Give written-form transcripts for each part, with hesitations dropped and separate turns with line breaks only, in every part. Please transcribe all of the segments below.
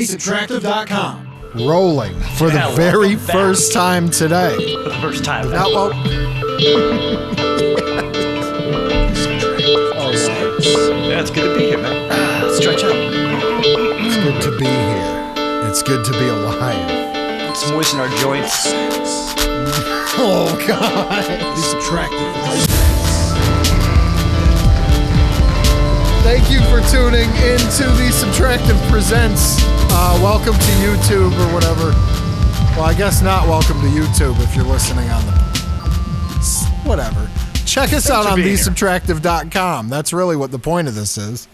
Subtractive.com. Rolling for the very first time today.
For the first time.
Not well.
Yeah, it's good to be here, man. Stretch out.
It's good to be here. It's good to be alive.
Let's moisten our joints.
Oh, God. Subtractive. Thank you for tuning into the Subtractive Presents. Welcome to YouTube or whatever. Well, I guess not welcome to YouTube if you're listening on the... Whatever. Check us out on thesubtractive.com. That's really what the point of this is.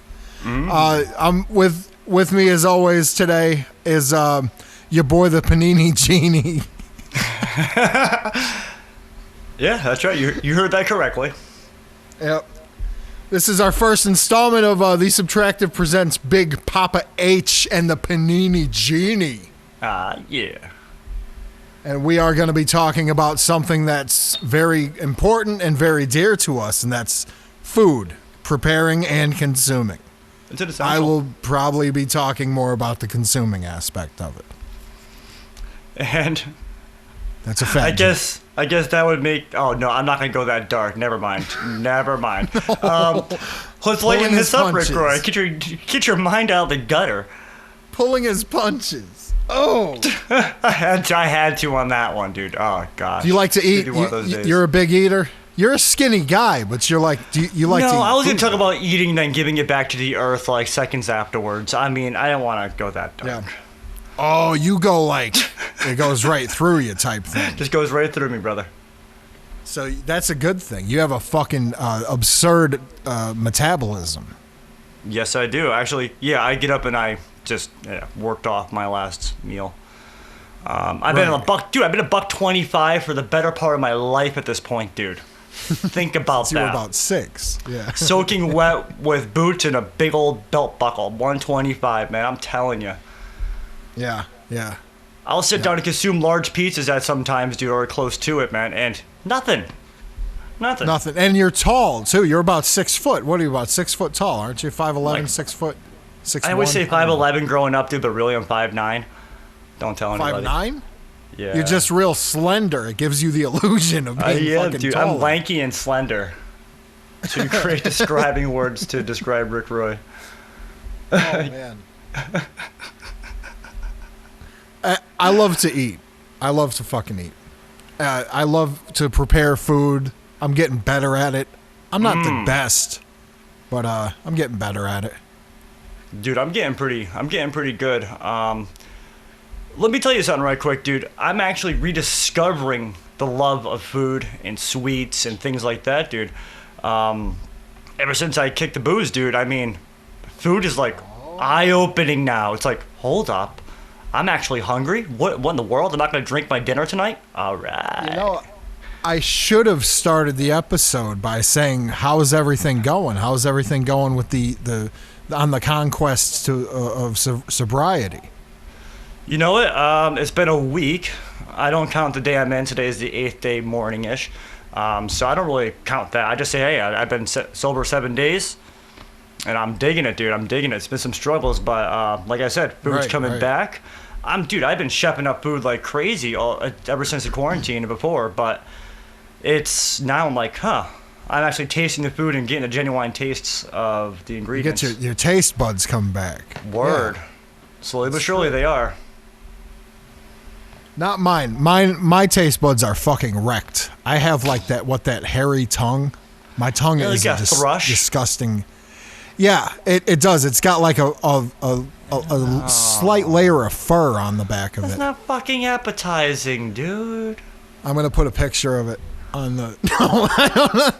I'm with me as always today is your boy the Panini Genie.
Yeah, that's right. You heard that correctly.
Yep. This is our first installment of the Subtractive Presents Big Poppa Aitch and the Panini Genie.
Yeah.
And we are going to be talking about something that's very important and very dear to us, and that's food, preparing and consuming.
It's an essential.
I will probably be talking more about the consuming aspect of it.
And
that's a fact.
I guess that would make... Oh, no, I'm not going to go that dark. Never mind. Never mind. Let's lighten this up, Rick Roy. Get your mind out of the gutter.
Pulling his punches. Oh.
I had to on that one, dude. Oh, gosh.
Do you like to eat? You're a big eater? You're a skinny guy, but you're like... you like to eat?
No, I was going to talk about eating and then giving it back to the earth like seconds afterwards. I mean, I don't want to go that dark.
Yeah. Oh, you go like... It goes right through you type thing.
Just goes right through me, brother.
So that's a good thing. You have a fucking absurd metabolism.
Yes, I do. Actually, yeah, I get up and I just worked off my last meal. I've been $1.25 for the better part of my life at this point, dude. Think about that.
You were about 6. Yeah.
Soaking wet with boots and a big old belt buckle. $1.25, man. I'm telling you.
Yeah. Yeah.
I'll sit down and consume large pizzas at sometimes, dude, or close to it, man, and nothing.
And you're tall, too. You're about 6 foot. What are you, about 6 foot tall, aren't you? 5'11", 6 foot, 6'1"?
I always say 5'11" growing up, dude, but really I'm 5'9". Don't tell anybody.
5'9"?
Yeah.
You're just real slender. It gives you the illusion of being fucking
dude,
tall.
I'm lanky and slender. Two great describing words to describe Rick Roy.
Oh, man. I love to eat. I love to fucking eat. I love to prepare food. I'm getting better at it. I'm not the best, but I'm getting better at it.
Dude, I'm getting pretty good. Let me tell you something right quick, dude. I'm actually rediscovering the love of food and sweets and things like that, dude. Ever since I kicked the booze, dude, I mean, food is like eye-opening now. It's like, hold up. I'm actually hungry? What in the world? I'm not going to drink my dinner tonight? All right.
You know, I should have started the episode by saying, how's everything going? How's everything going with the on the conquest of sobriety?
You know what? It's been a week. I don't count the day I'm in. Today is the 8th day morning-ish. So I don't really count that. I just say, hey, I've been sober 7 days. And I'm digging it, dude. I'm digging it. It's been some struggles, but like I said, food's coming back. I've been chefing up food like crazy ever since the quarantine and before, but it's now I'm like, I'm actually tasting the food and getting the genuine tastes of the ingredients.
You get your taste buds come back.
Word. Yeah. Slowly but surely they are.
Not mine. My taste buds are fucking wrecked. I have like that hairy tongue. My tongue is disgusting. Yeah, it does. It's got like a slight layer of fur on the back of it.
That's not fucking appetizing, dude.
I'm going to put a picture of it on the... No, I don't know.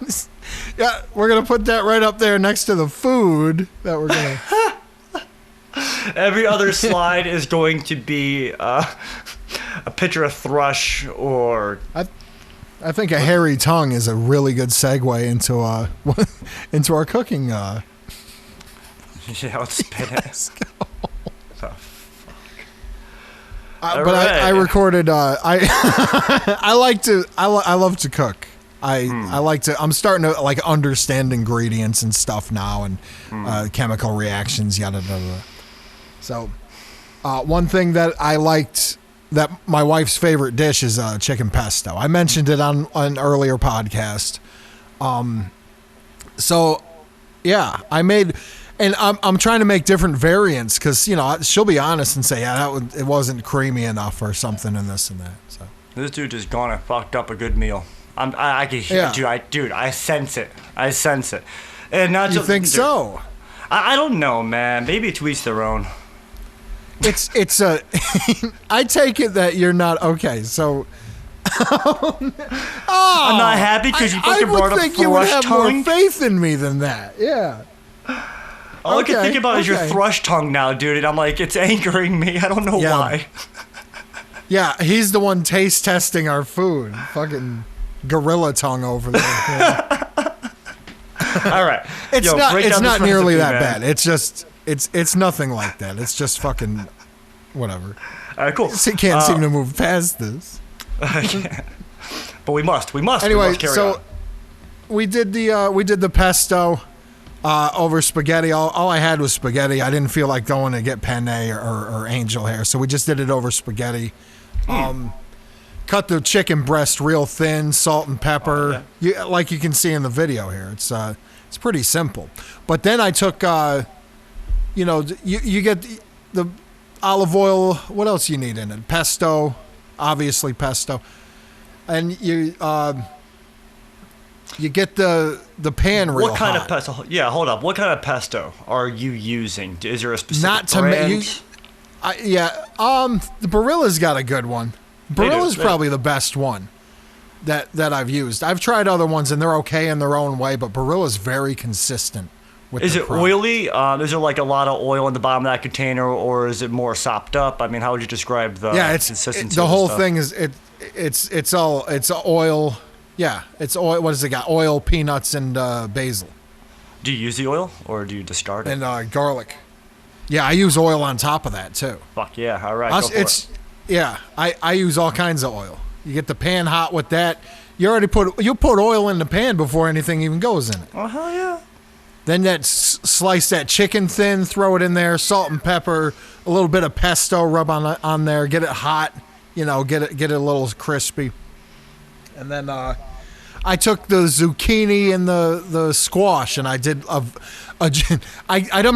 Yeah, we're going to put that right up there next to the food that we're going to...
Every other slide is going to be a picture of thrush or...
I think a hairy tongue is a really good segue into our cooking...
Yeah, let's spin it.
Let's go.
Oh,
but right. I recorded. I love to cook. I like to. I'm starting to like understand ingredients and stuff now, and chemical reactions, yada yada. So One thing that I liked, that my wife's favorite dish is chicken pesto. I mentioned it on an earlier podcast. So, yeah, I made, and I'm trying to make different variants because, you know, she'll be honest and say, yeah, it wasn't creamy enough or something and this and that. So
This dude just gone and fucked up a good meal. I can hear, dude, I sense it. I sense it. And not
you
just,
think
dude,
so?
I don't know, man. Maybe to each their own.
It's a. I take it that you're not okay. So.
I'm not happy because you fucking brought up
I would think you would have
tongue.
more faith in me than that. Yeah.
All I can think about is your thrush tongue now, dude. And I'm like, it's angering me. I don't know why.
Yeah, he's the one taste testing our food. Fucking gorilla tongue over there. Yeah.
All right.
It's not nearly that bad. It's just it's nothing like that. It's just fucking whatever.
All right, cool.
He can't seem to move past this.
But we must.
Anyway,
we must carry on.
we did the pesto over spaghetti. All I had was spaghetti. I didn't feel like going to get penne or angel hair, so we just did it over spaghetti. Cut the chicken breast real thin, salt and pepper, like you can see in the video here. It's pretty simple. But then I took, you get the olive oil. What else you need in it? Pesto, obviously pesto, and you get the pan real
What kind
hot.
of pesto? Yeah, hold up. What kind of pesto are you using? Is there a specific
Not to
brand?
The Barilla's got a good one. Barilla's probably the best one that I've used. I've tried other ones and they're okay in their own way, but Barilla's very consistent with
Is
the
it
product.
oily? Is there like a lot of oil in the bottom of that container, or is it more sopped up? I mean, how would you describe the consistency?
The
of
whole
stuff?
thing is it's oil. Yeah, it's oil. What does it got? Oil, peanuts, and basil.
Do you use the oil or do you discard it?
And garlic. Yeah, I use oil on top of that too.
Fuck yeah! All right, go for it.
Yeah, I use all kinds of oil. You get the pan hot with that. You put oil in the pan before anything even goes in it.
Oh hell yeah!
Then slice that chicken thin, throw it in there, salt and pepper, a little bit of pesto, rub on there, get it hot. You know, get it a little crispy. And then I took the zucchini and the squash, and I did I'm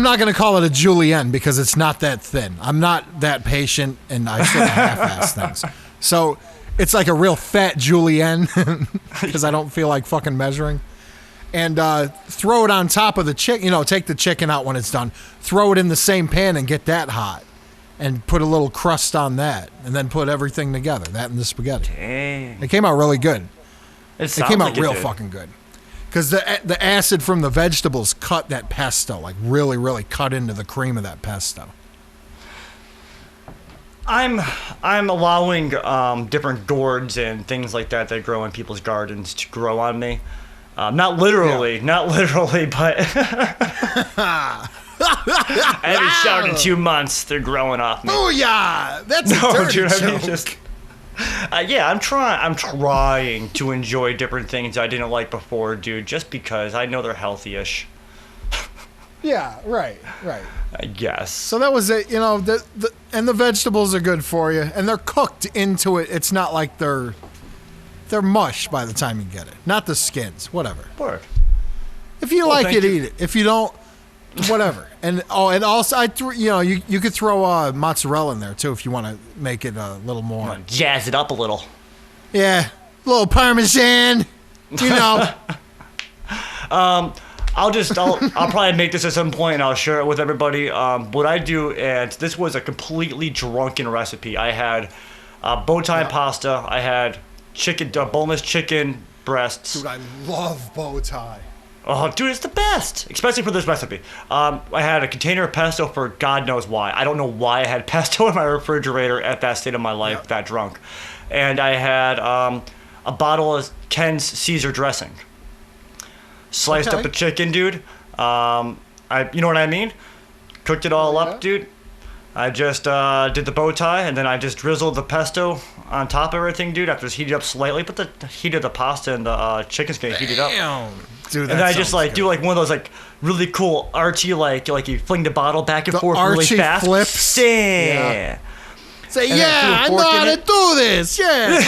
not going to call it a julienne because it's not that thin. I'm not that patient, and I sort of half-ass things. So it's like a real fat julienne because I don't feel like fucking measuring. And throw it on top of the chicken. You know, take the chicken out when it's done. Throw it in the same pan and get that hot. And put a little crust on that. And then put everything together. That and the spaghetti.
Dang.
It came out really good.
It
came out
like
real fucking good. Because the acid from the vegetables cut that pesto. Like really, really cut into the cream of that pesto.
I'm allowing different gourds and things like that grow in people's gardens to grow on me. Not literally, but I haven't showered in 2 months. They're growing off me.
Oh yeah, that's a dirty
dude,
joke.
I mean, just I'm trying to enjoy different things I didn't like before, dude. Just because I know they're healthy-ish.
Yeah, right.
I guess.
So that was it. You know, and the vegetables are good for you, and they're cooked into it. It's not like they're mush by the time you get it. Not the skins, whatever.
Word.
If you like it, eat it. If you don't, whatever. And also you could throw mozzarella in there too if you want to make it a little more.
Jazz it up a little.
Yeah, a little Parmesan. You know.
I'll probably make this at some point and I'll share it with everybody. What I do, and this was a completely drunken recipe. I had bow tie pasta. I had boneless chicken breasts.
Dude, I love bow tie.
Oh, dude, it's the best, especially for this recipe. I had a container of pesto for God knows why. I don't know why I had pesto in my refrigerator at that state of my life, that drunk. And I had a bottle of Ken's Caesar dressing. Sliced up the chicken, dude. You know what I mean? Cooked it all up, dude. I just did the bow tie, and then I just drizzled the pesto on top of everything, dude. After it's heated up slightly, but the heat of the pasta and the chicken's gonna heat it up.
Dude,
And then I just like do like one of those like really cool Archie like you fling the bottle back and
The
forth
Archie
really fast.
flips.
Yeah.
Say,
And then
yeah, I
threw a
know
fork
how
in
to
it.
do this. Yeah.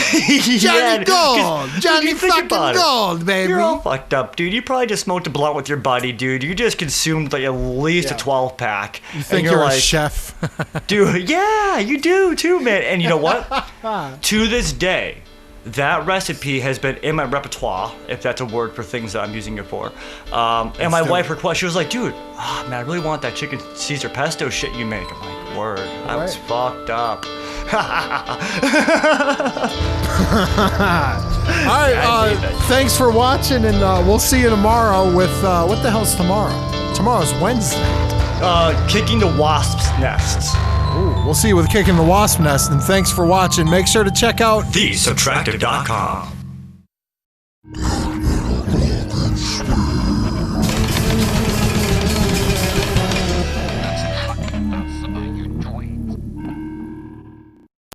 Johnny Gold. Johnny fucking Gold, baby.
You're all fucked up, dude. You probably just smoked a blunt with your buddy, dude. You just consumed like at least a 12-pack.
You think you're a chef?
Dude, yeah, you do too, man. And you know what? To this day, that recipe has been in my repertoire, if that's a word for things that I'm using it for. And my wife requested, she was like, dude, man, I really want that chicken Caesar pesto shit you make. I'm like, word, I was fucked up.
All right, thanks for watching, and we'll see you tomorrow with, what the hell's tomorrow? Tomorrow's Wednesday.
Kicking the wasps' nests.
Ooh, we'll see you with Kicking the Wasp Nest, and thanks for watching. Make sure to check out
TheSubtractive.com.